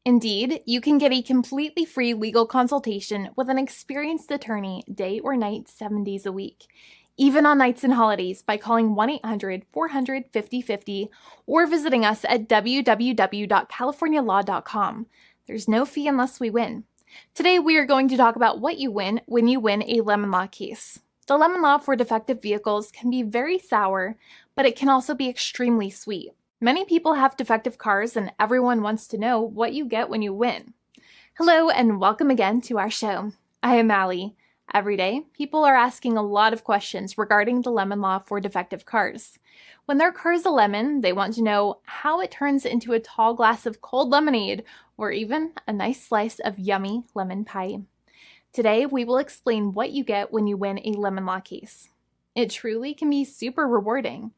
Indeed, you can get a completely free legal consultation with an experienced attorney day or night, 7 days a week, even on nights and holidays by calling 1-800-400-5050 or visiting us at www.californialaw.com. There's no fee unless we win. Today, we are going to talk about what you win when you win a lemon law case. The lemon law for defective vehicles can be very sour, but it can also be extremely sweet. Many people have defective cars, and everyone wants to know what you get when you win. Hello, and welcome again to our show. I am Allie. Every day, people are asking a lot of questions regarding the lemon law for defective cars. When their car is a lemon, they want to know how it turns into a tall glass of cold lemonade, or even a nice slice of yummy lemon pie. Today, we will explain what you get when you win a lemon law case. It truly can be super rewarding.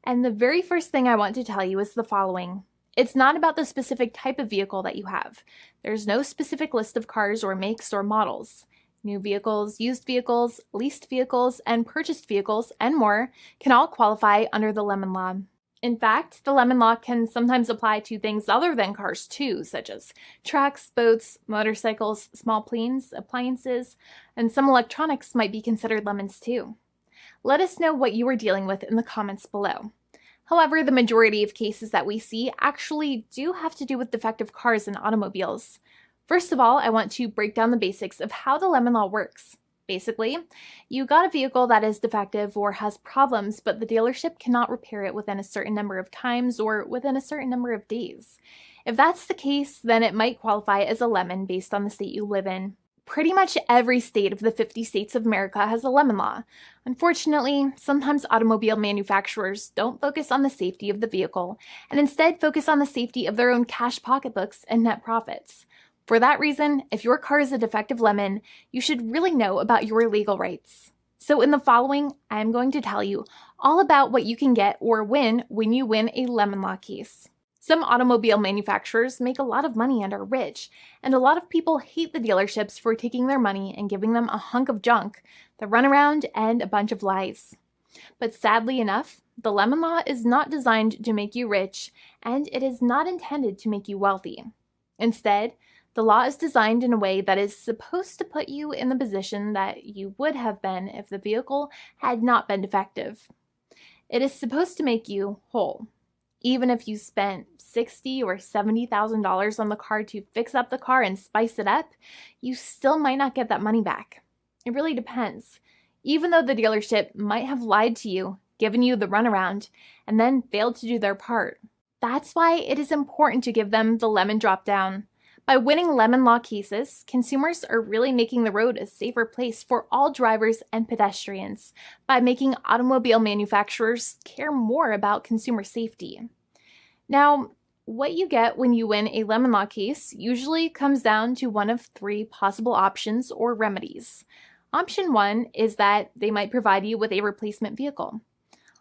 And the very first thing I want to tell you is the following. It's not about the specific type of vehicle that you have. There's no specific list of cars or makes or models. New vehicles, used vehicles, leased vehicles, and purchased vehicles, and more can all qualify under the lemon law. In fact, the lemon law can sometimes apply to things other than cars too, such as trucks, boats, motorcycles, small planes, appliances, and some electronics might be considered lemons too. Let us know what you are dealing with in the comments below. However, the majority of cases that we see actually do have to do with defective cars and automobiles. First of all, I want to break down the basics of how the lemon law works. Basically, you got a vehicle that is defective or has problems, but the dealership cannot repair it within a certain number of times or within a certain number of days. If that's the case, then it might qualify as a lemon based on the state you live in. Pretty much every state of the 50 states of America has a lemon law. Unfortunately, sometimes automobile manufacturers don't focus on the safety of the vehicle and instead focus on the safety of their own cash pocketbooks and net profits. For that reason, if your car is a defective lemon, you should really know about your legal rights. So in the following, I am going to tell you all about what you can get or win when you win a lemon law case. Some automobile manufacturers make a lot of money and are rich, and a lot of people hate the dealerships for taking their money and giving them a hunk of junk, the runaround, and a bunch of lies. But sadly enough, the lemon law is not designed to make you rich, and it is not intended to make you wealthy. Instead, the law is designed in a way that is supposed to put you in the position that you would have been if the vehicle had not been defective. It is supposed to make you whole. Even if you spent $60,000 or $70,000 on the car to fix up the car and spice it up, you still might not get that money back. It really depends. Even though the dealership might have lied to you, given you the runaround, and then failed to do their part. That's why it is important to give them the lemon drop down. By winning lemon law cases, consumers are really making the road a safer place for all drivers and pedestrians by making automobile manufacturers care more about consumer safety. Now, what you get when you win a lemon law case usually comes down to one of three possible options or remedies. Option 1 is that they might provide you with a replacement vehicle.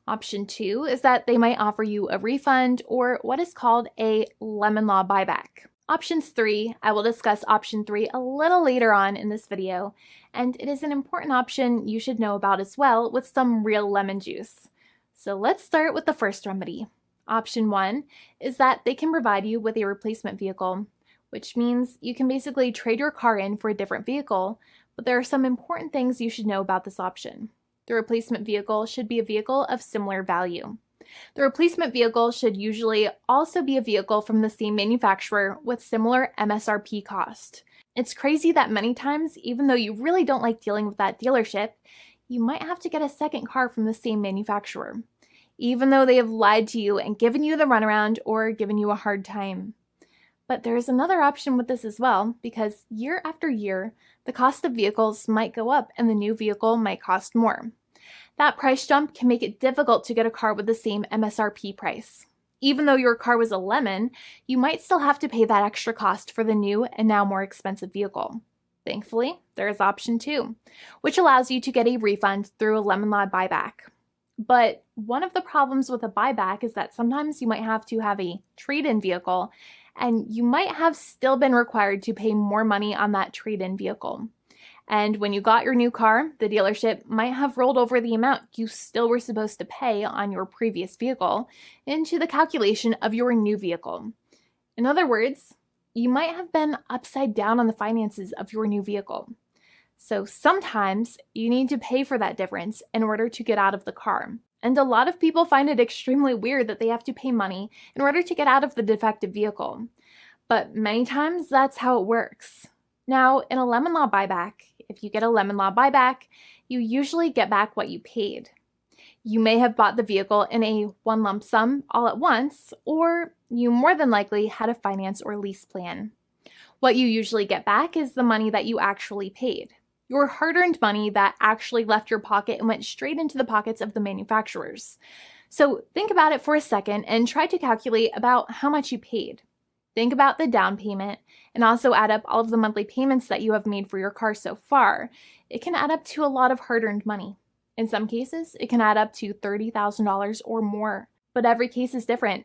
Option 2 is that they might offer you a refund or what is called a lemon law buyback. Options 3, I will discuss option 3 a little later on in this video, and it is an important option you should know about as well with some real lemon juice. So let's start with the first remedy. Option 1 is that they can provide you with a replacement vehicle, which means you can basically trade your car in for a different vehicle, but there are some important things you should know about this option. The replacement vehicle should be a vehicle of similar value. The replacement vehicle should usually also be a vehicle from the same manufacturer with similar MSRP cost. It's crazy that many times, even though you really don't like dealing with that dealership, you might have to get a second car from the same manufacturer, even though they have lied to you and given you the runaround or given you a hard time. But there's another option with this as well, because year after year, the cost of vehicles might go up and the new vehicle might cost more. That price jump can make it difficult to get a car with the same MSRP price. Even though your car was a lemon, you might still have to pay that extra cost for the new and now more expensive vehicle. Thankfully, there is option 2, which allows you to get a refund through a lemon law buyback. But one of the problems with a buyback is that sometimes you might have to have a trade-in vehicle, and you might have still been required to pay more money on that trade-in vehicle. And when you got your new car, the dealership might have rolled over the amount you still were supposed to pay on your previous vehicle into the calculation of your new vehicle. In other words, you might have been upside down on the finances of your new vehicle. So sometimes you need to pay for that difference in order to get out of the car. And a lot of people find it extremely weird that they have to pay money in order to get out of the defective vehicle. But many times that's how it works. Now, in a lemon law buyback, if you get a lemon law buyback, you usually get back what you paid. You may have bought the vehicle in a one lump sum all at once, or you more than likely had a finance or lease plan. What you usually get back is the money that you actually paid. Your hard-earned money that actually left your pocket and went straight into the pockets of the manufacturers. So think about it for a second and try to calculate about how much you paid. Think about the down payment and also add up all of the monthly payments that you have made for your car so far. It can add up to a lot of hard-earned money. In some cases, it can add up to $30,000 or more, but every case is different.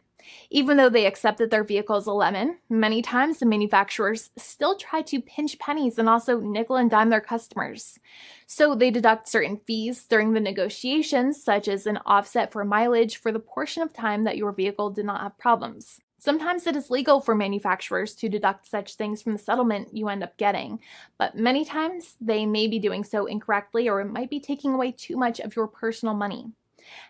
Even though they accept that their vehicle is a lemon, many times the manufacturers still try to pinch pennies and also nickel and dime their customers. So they deduct certain fees during the negotiations, such as an offset for mileage for the portion of time that your vehicle did not have problems. Sometimes it is legal for manufacturers to deduct such things from the settlement you end up getting, but many times they may be doing so incorrectly or it might be taking away too much of your personal money.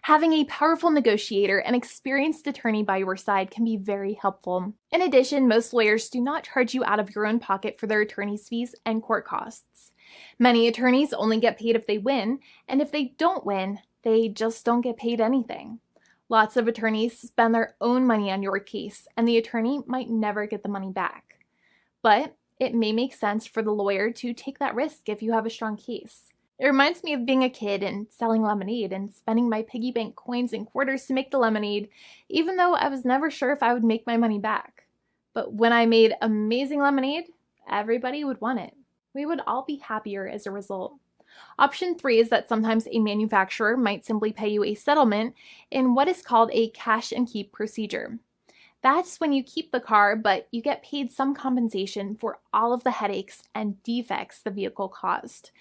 Having a powerful negotiator and experienced attorney by your side can be very helpful. In addition, most lawyers do not charge you out of your own pocket for their attorney's fees and court costs. Many attorneys only get paid if they win, and if they don't win, they just don't get paid anything. Lots of attorneys spend their own money on your case, and the attorney might never get the money back. But it may make sense for the lawyer to take that risk if you have a strong case. It reminds me of being a kid and selling lemonade and spending my piggy bank coins and quarters to make the lemonade, even though I was never sure if I would make my money back. But when I made amazing lemonade, everybody would want it. We would all be happier as a result. Option 3 is that sometimes a manufacturer might simply pay you a settlement in what is called a cash and keep procedure. That's when you keep the car, but you get paid some compensation for all of the headaches and defects the vehicle caused.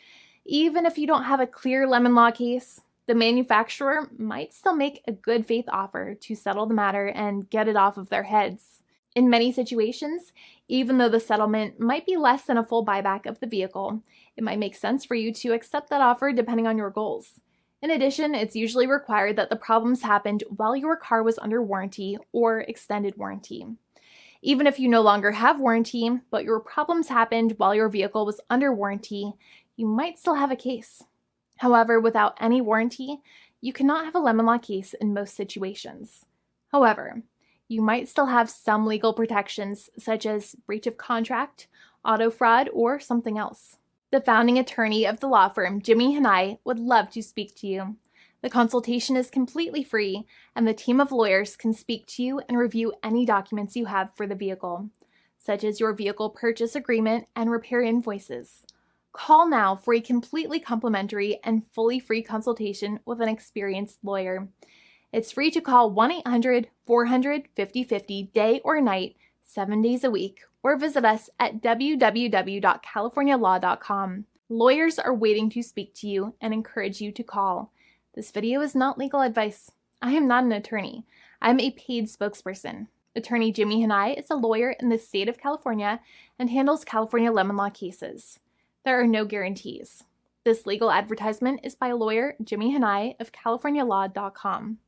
Even if you don't have a clear lemon law case, the manufacturer might still make a good faith offer to settle the matter and get it off of their heads. In many situations, even though the settlement might be less than a full buyback of the vehicle, it might make sense for you to accept that offer depending on your goals. In addition, it's usually required that the problems happened while your car was under warranty or extended warranty. Even if you no longer have warranty, but your problems happened while your vehicle was under warranty, you might still have a case. However, without any warranty, you cannot have a lemon law case in most situations. However, you might still have some legal protections such as breach of contract, auto fraud, or something else. The founding attorney of the law firm, Jimmy and I, would love to speak to you. The consultation is completely free, and the team of lawyers can speak to you and review any documents you have for the vehicle, such as your vehicle purchase agreement and repair invoices. Call now for a completely complimentary and fully free consultation with an experienced lawyer. It's free to call 1-800-400-5050 day or night, 7 days a week, or visit us at www.californialaw.com. Lawyers are waiting to speak to you and encourage you to call. This video is not legal advice. I am not an attorney. I'm a paid spokesperson. Attorney Jimmy Hanai is a lawyer in the state of California and handles California lemon law cases. There are no guarantees. This legal advertisement is by lawyer Jimmy Hanai of CaliforniaLaw.com.